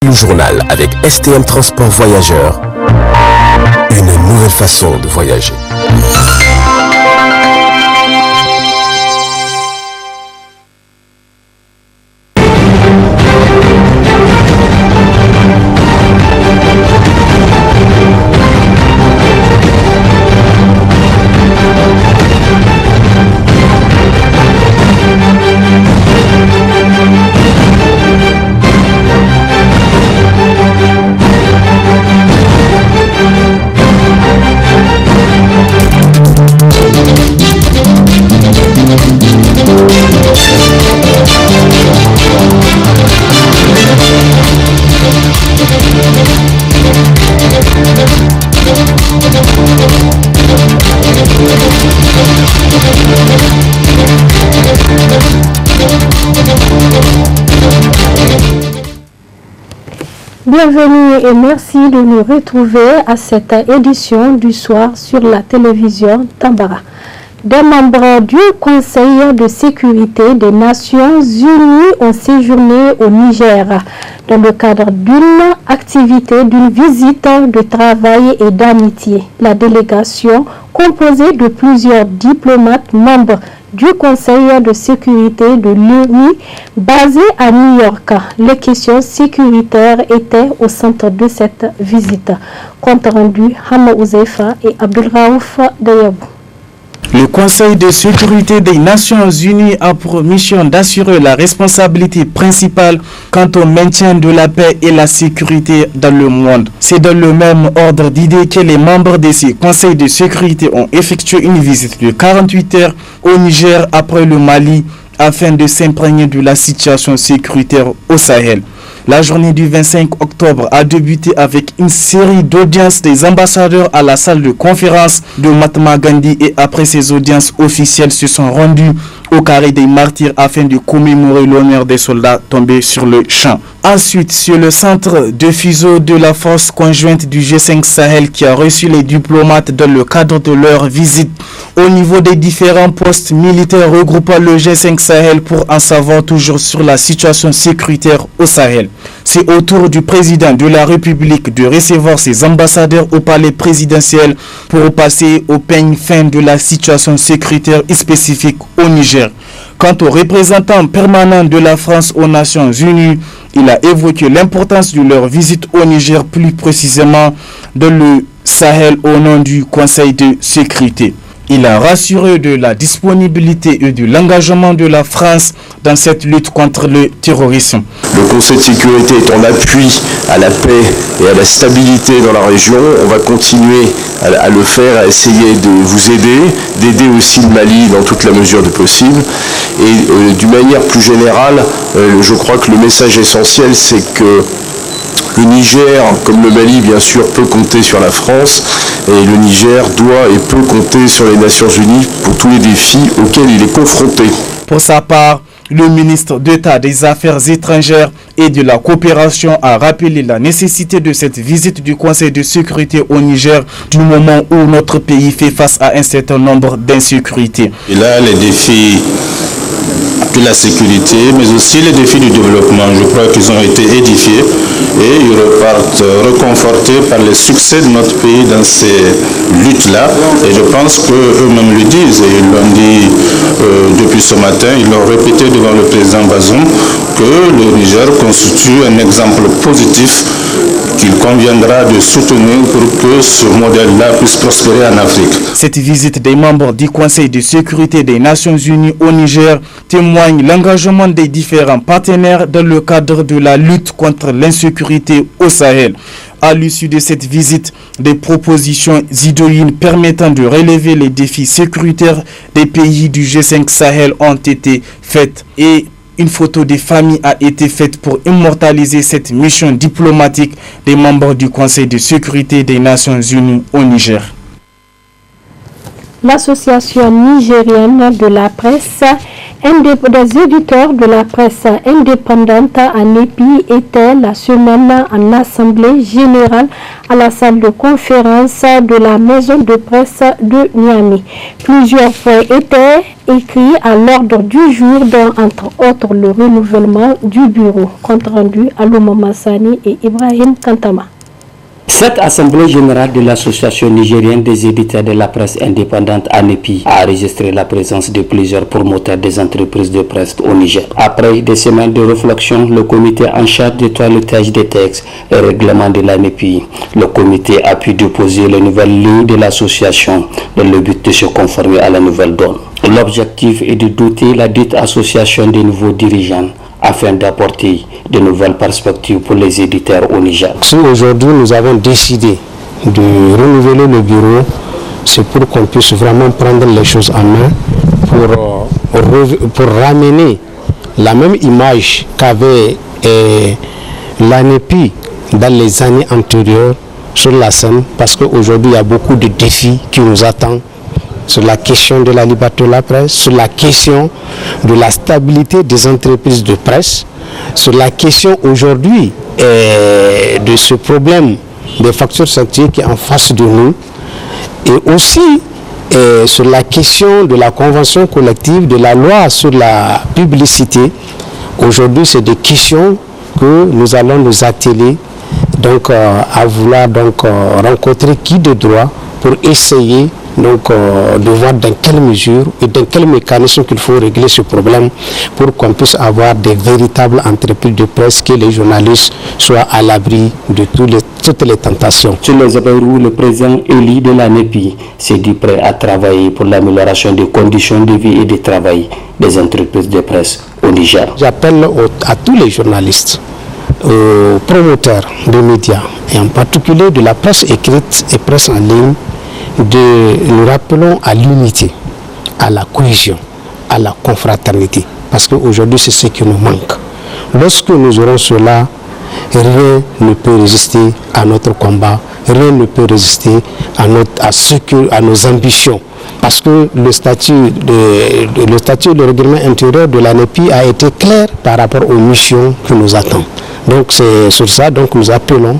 Le journal avec STM Transport Voyageurs, une nouvelle façon de voyager. Bienvenue et merci de nous retrouver à cette édition du soir sur la télévision Tambara. Des membres du Conseil de sécurité des Nations Unies ont séjourné au Niger dans le cadre d'une activité, d'une visite de travail et d'amitié. La délégation, composée de plusieurs diplomates membres du Conseil de sécurité de l'ONU basé à New York. Les questions sécuritaires étaient au centre de cette visite. Compte rendu Hama Ouzeifa et Abdul Raouf Dayabou. Le Conseil de sécurité des Nations Unies a pour mission d'assurer la responsabilité principale quant au maintien de la paix et la sécurité dans le monde. C'est dans le même ordre d'idées que les membres de ces conseils de sécurité ont effectué une visite de 48 heures au Niger après le Mali afin de s'imprégner de la situation sécuritaire au Sahel. La journée du 25 octobre a débuté avec une série d'audiences des ambassadeurs à la salle de conférence de Mahatma Gandhi et après ces audiences officielles se sont rendues au carré des martyrs afin de commémorer l'honneur des soldats tombés sur le champ. Ensuite, sur le centre de fuseau de la force conjointe du G5 Sahel qui a reçu les diplomates dans le cadre de leur visite au niveau des différents postes militaires regroupant le G5 Sahel pour en savoir toujours sur la situation sécuritaire au Sahel. C'est au tour du président de la République de recevoir ses ambassadeurs au palais présidentiel pour passer au peigne fin de la situation sécuritaire spécifique au Niger. Quant au représentant permanent de la France aux Nations Unies, il a évoqué l'importance de leur visite au Niger, plus précisément dans le Sahel au nom du Conseil de sécurité. Il a rassuré de la disponibilité et de l'engagement de la France dans cette lutte contre le terrorisme. Le Conseil de sécurité est en appui à la paix et à la stabilité dans la région. On va continuer à le faire, à essayer de vous aider, d'aider aussi le Mali dans toute la mesure du possible. Et d'une manière plus générale, je crois que le message essentiel, c'est que le Niger, comme le Mali, bien sûr, peut compter sur la France et le Niger doit et peut compter sur les Nations Unies pour tous les défis auxquels il est confronté. Pour sa part, le ministre d'État des Affaires étrangères et de la coopération a rappelé la nécessité de cette visite du Conseil de sécurité au Niger du moment où notre pays fait face à un certain nombre d'insécurités. Et là, les défis de la sécurité, mais aussi les défis du développement, je crois qu'ils ont été édifiés et ils repartent reconfortés par les succès de notre pays dans ces luttes-là. Et je pense qu'eux-mêmes le disent, et ils l'ont dit depuis ce matin, ils l'ont répété devant le président Bazoum, que le Niger constitue un exemple positif qu'il conviendra de soutenir pour que ce modèle-là puisse prospérer en Afrique. Cette visite des membres du Conseil de sécurité des Nations Unies au Niger témoigne l'engagement des différents partenaires dans le cadre de la lutte contre l'insécurité au Sahel. À l'issue de cette visite, des propositions idoines permettant de relever les défis sécuritaires des pays du G5 Sahel ont été faites et une photo des familles a été faite pour immortaliser cette mission diplomatique des membres du Conseil de sécurité des Nations Unies au Niger. L'Association nigérienne de la presse des éditeurs de la presse indépendante à Népi était la semaine en assemblée générale à la salle de conférence de la maison de presse de Niamey. Plusieurs points étaient écrits à l'ordre du jour, dont entre autres le renouvellement du bureau. Compte rendu à Louma Massani et Ibrahim Kantama. Cette assemblée générale de l'association nigérienne des éditeurs de la presse indépendante ANEPI a enregistré la présence de plusieurs promoteurs des entreprises de presse au Niger. Après des semaines de réflexion, le comité en charge du toilettage des textes et règlements de l'ANEPI, le comité a pu déposer les nouvelles lignes de l'association dans le but de se conformer à la nouvelle donne. L'objectif est de doter la dite association de nouveaux dirigeants afin d'apporter de nouvelles perspectives pour les éditeurs au Niger. Si aujourd'hui nous avons décidé de renouveler le bureau, c'est pour qu'on puisse vraiment prendre les choses en main pour ramener la même image qu'avait l'ANEPI dans les années antérieures sur la scène, parce qu'aujourd'hui il y a beaucoup de défis qui nous attendent sur la question de la liberté de la presse, sur la question de la stabilité des entreprises de presse, sur la question aujourd'hui de ce problème des factures sanctuaires qui est en face de nous, et aussi sur la question de la convention collective, de la loi sur la publicité. Aujourd'hui, c'est des questions que nous allons nous atteler donc, à vouloir rencontrer qui de droit pour essayer de voir dans quelle mesure et dans quel mécanisme qu'il faut régler ce problème pour qu'on puisse avoir des véritables entreprises de presse, que les journalistes soient à l'abri de toutes les tentations. Sur les Abayrou, le président élu de la NEPI s'est dit prêt à travailler pour l'amélioration des conditions de vie et de travail des entreprises de presse au Niger. J'appelle à tous les journalistes, aux promoteurs de médias et en particulier de la presse écrite et presse en ligne, nous rappelons à l'unité, à la cohésion, à la confraternité, parce qu'aujourd'hui c'est ce qui nous manque. Lorsque nous aurons cela, rien ne peut résister à notre combat, rien ne peut résister à nos ambitions. Parce que le statut de règlement intérieur de l'ANEPI a été clair par rapport aux missions qui nous attendent. Donc c'est sur ça que nous appelons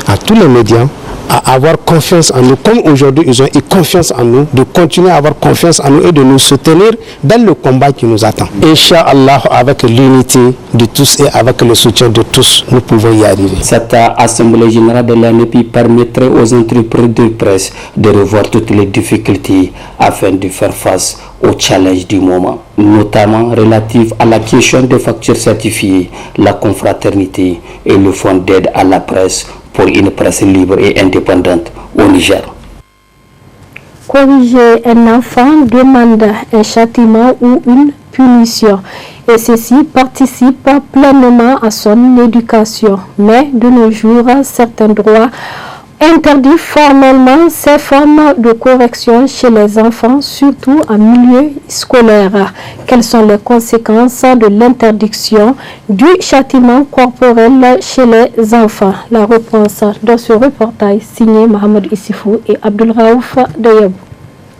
à tous les médias à avoir confiance en nous, comme aujourd'hui ils ont eu confiance en nous, de continuer à avoir confiance en nous et de nous soutenir dans le combat qui nous attend. Inch'Allah, avec l'unité de tous et avec le soutien de tous, nous pouvons y arriver. Cette assemblée générale de l'ANEPI permettrait aux entreprises de presse de revoir toutes les difficultés afin de faire face aux challenges du moment, notamment relatifs à la question des factures certifiées, la confraternité et le fonds d'aide à la presse pour une presse libre et indépendante au Niger. Corriger un enfant demande un châtiment ou une punition, et ceci participe pleinement à son éducation. Mais de nos jours, certains droits interdisent formellement ces formes de correction chez les enfants, surtout en milieu scolaire. Quelles sont les conséquences de l'interdiction du châtiment corporel chez les enfants? La réponse dans ce reportage signé Mohamed Issifou et Abdul Raouf Dayabou.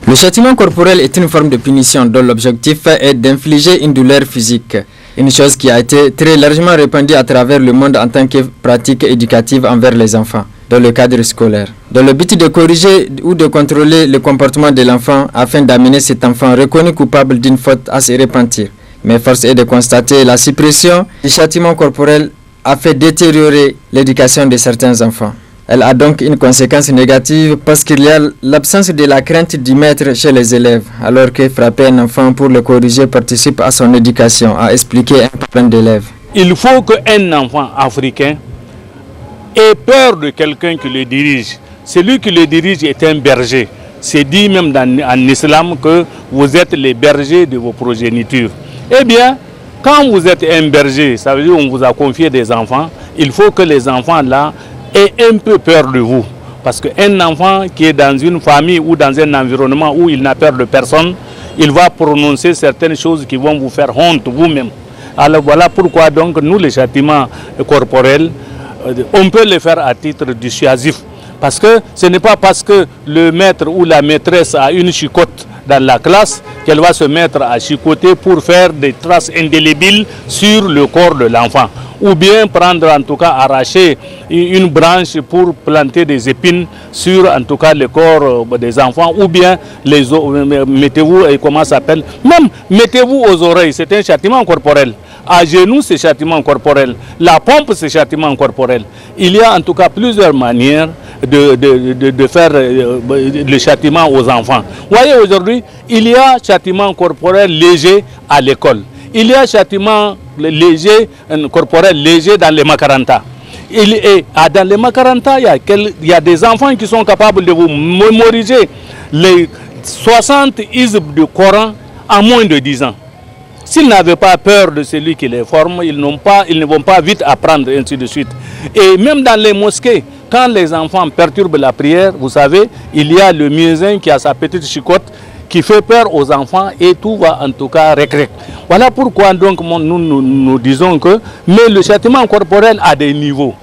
Le châtiment corporel est une forme de punition dont l'objectif est d'infliger une douleur physique. Une chose qui a été très largement répandue à travers le monde en tant que pratique éducative envers les enfants, dans le cadre scolaire. Dans le but de corriger ou de contrôler le comportement de l'enfant afin d'amener cet enfant reconnu coupable d'une faute à se repentir. Mais force est de constater la suppression du châtiment corporel a fait détériorer l'éducation de certains enfants. Elle a donc une conséquence négative parce qu'il y a l'absence de la crainte du maître chez les élèves, alors que frapper un enfant pour le corriger participe à son éducation, a expliqué un plein d'élèves. Il faut qu'un enfant africain ait peur de quelqu'un qui le dirige. Celui qui le dirige est un berger. C'est dit même en islam que vous êtes les bergers de vos progénitures. Eh bien, quand vous êtes un berger, ça veut dire qu'on vous a confié des enfants, il faut que les enfants là aient un peu peur de vous. Parce qu'un enfant qui est dans une famille ou dans un environnement où il n'a peur de personne, il va prononcer certaines choses qui vont vous faire honte vous-même. Alors voilà pourquoi donc nous les châtiments corporels, on peut les faire à titre dissuasif. Parce que ce n'est pas parce que le maître ou la maîtresse a une chicotte dans la classe qu'elle va se mettre à chicoter pour faire des traces indélébiles sur le corps de l'enfant. Ou bien prendre, en tout cas, arracher une branche pour planter des épines sur, en tout cas, le corps des enfants. Ou bien, mettez-vous, comment ça s'appelle, même mettez-vous aux oreilles, c'est un châtiment corporel. À genoux, c'est châtiment corporel. La pompe, c'est châtiment corporel. Il y a en tout cas plusieurs manières de faire le châtiment aux enfants. Vous voyez, aujourd'hui, il y a châtiment corporel léger à l'école. Il y a châtiment léger, corporel léger dans les makarantas. Dans les makarantas, il y a des enfants qui sont capables de vous mémoriser les 60 ismes du Coran en moins de 10 ans. S'ils n'avaient pas peur de celui qui les forme, ils ne vont pas vite apprendre, ainsi de suite. Et même dans les mosquées, quand les enfants perturbent la prière, vous savez, il y a le muezzin qui a sa petite chicotte qui fait peur aux enfants et tout va en tout cas récré. Voilà pourquoi donc nous disons que mais le châtiment corporel a des niveaux.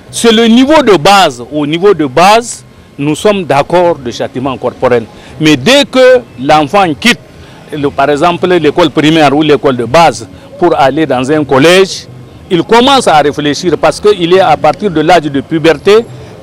C'est le niveau de base. Au niveau de base, nous sommes d'accord de châtiment corporel. Mais dès que l'enfant quitte par exemple l'école primaire ou l'école de base pour aller dans un collège, il commence à réfléchir parce qu'il est à partir de l'âge de puberté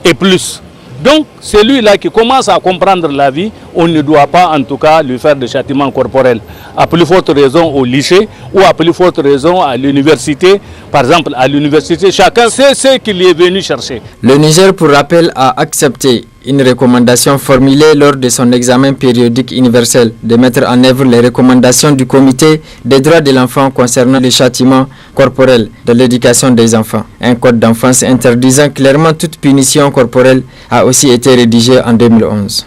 et plus. Donc celui-là qui commence à comprendre la vie, on ne doit pas en tout cas lui faire de châtiment corporel. À plus forte raison au lycée ou à plus forte raison à l'université. Par exemple à l'université, chacun sait ce qu'il est venu chercher. Le Niger, pour rappel, a accepté une recommandation formulée lors de son examen périodique universel de mettre en œuvre les recommandations du Comité des droits de l'enfant concernant les châtiments corporels de l'éducation des enfants. Un code d'enfance interdisant clairement toute punition corporelle a aussi été rédigé en 2011.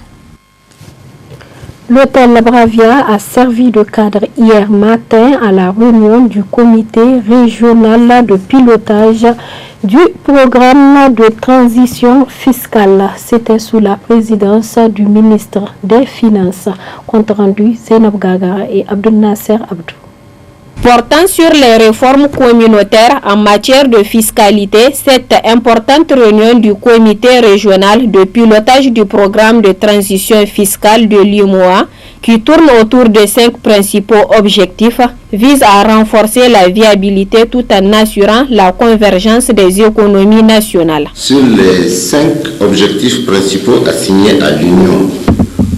L'hôtel Bravia a servi de cadre hier matin à la réunion du comité régional de pilotage du programme de transition fiscale. C'était sous la présidence du ministre des Finances. Compte rendu, Zainab Gagara et Abdel Nasser Abdou. Portant sur les réformes communautaires en matière de fiscalité, cette importante réunion du comité régional de pilotage du programme de transition fiscale de l'UMOA, qui tourne autour de 5 principaux objectifs, vise à renforcer la viabilité tout en assurant la convergence des économies nationales. Sur les 5 objectifs principaux assignés à l'Union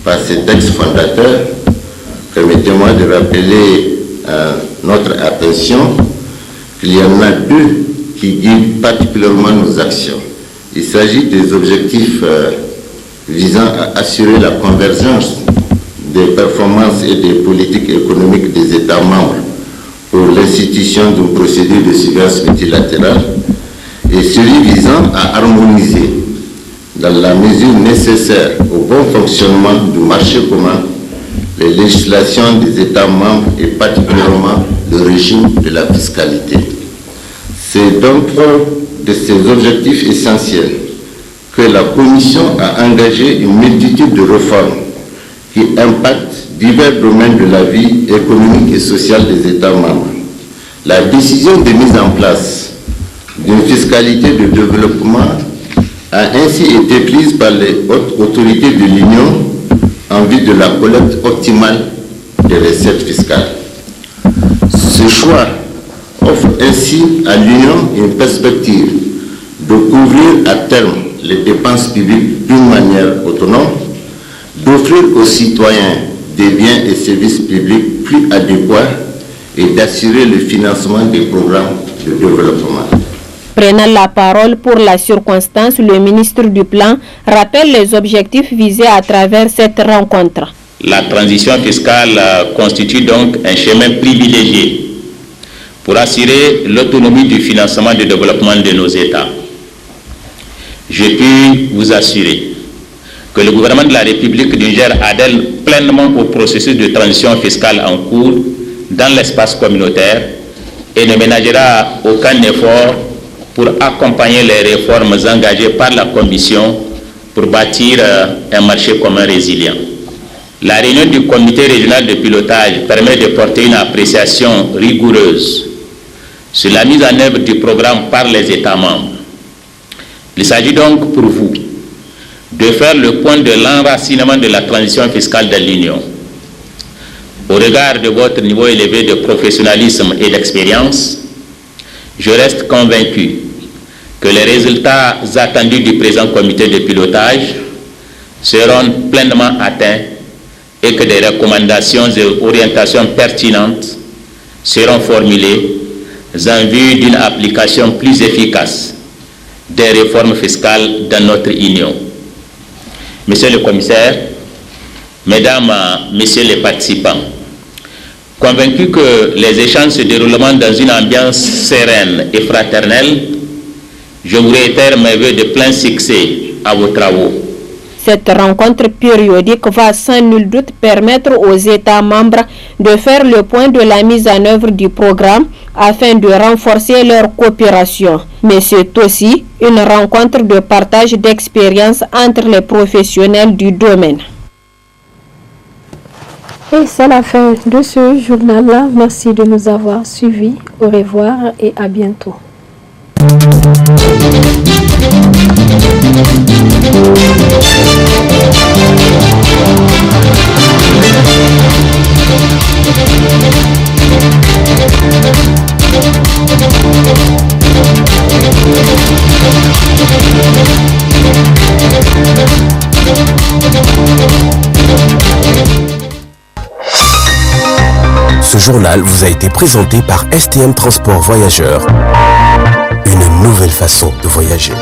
par ces textes fondateurs, permettez-moi de rappeler notre attention qu'il y en a 2 qui guident particulièrement nos actions. Il s'agit des objectifs visant à assurer la convergence des performances et des politiques économiques des États membres pour l'institution d'une procédure de surveillance multilatérale et celui visant à harmoniser dans la mesure nécessaire au bon fonctionnement du marché commun les législations des États membres et particulièrement le régime de la fiscalité. C'est donc de ces objectifs essentiels que la Commission a engagé une multitude de réformes qui impactent divers domaines de la vie économique et sociale des États membres. La décision de mise en place d'une fiscalité de développement a ainsi été prise par les hautes autorités de l'Union en vue de la collecte optimale des recettes fiscales. Ce choix offre ainsi à l'Union une perspective de couvrir à terme les dépenses publiques d'une manière autonome, d'offrir aux citoyens des biens et services publics plus adéquats et d'assurer le financement des programmes de développement. Prenant la parole pour la circonstance, le ministre du Plan rappelle les objectifs visés à travers cette rencontre. La transition fiscale constitue donc un chemin privilégié pour assurer l'autonomie du financement du développement de nos États. Je puis vous assurer que le gouvernement de la République du Niger adhère pleinement au processus de transition fiscale en cours dans l'espace communautaire et ne ménagera aucun effort pour accompagner les réformes engagées par la Commission pour bâtir un marché commun résilient. La réunion du comité régional de pilotage permet de porter une appréciation rigoureuse sur la mise en œuvre du programme par les États membres. Il s'agit donc pour vous de faire le point de l'enracinement de la transition fiscale de l'Union, Au regard de votre niveau élevé de professionnalisme et d'expérience, je reste convaincu que les résultats attendus du présent comité de pilotage seront pleinement atteints et que des recommandations et orientations pertinentes seront formulées en vue d'une application plus efficace des réformes fiscales dans notre Union. Monsieur le commissaire, mesdames, messieurs les participants, convaincu que les échanges se dérouleront dans une ambiance sereine et fraternelle, je vous réitère mes vœux de plein succès à vos travaux. Cette rencontre périodique va sans nul doute permettre aux États membres de faire le point de la mise en œuvre du programme afin de renforcer leur coopération. Mais c'est aussi une rencontre de partage d'expériences entre les professionnels du domaine. Et c'est la fin de ce journal-là. Merci de nous avoir suivis. Au revoir et à bientôt. Ce journal vous a été présenté par STM Transport Voyageurs. Une nouvelle façon de voyager.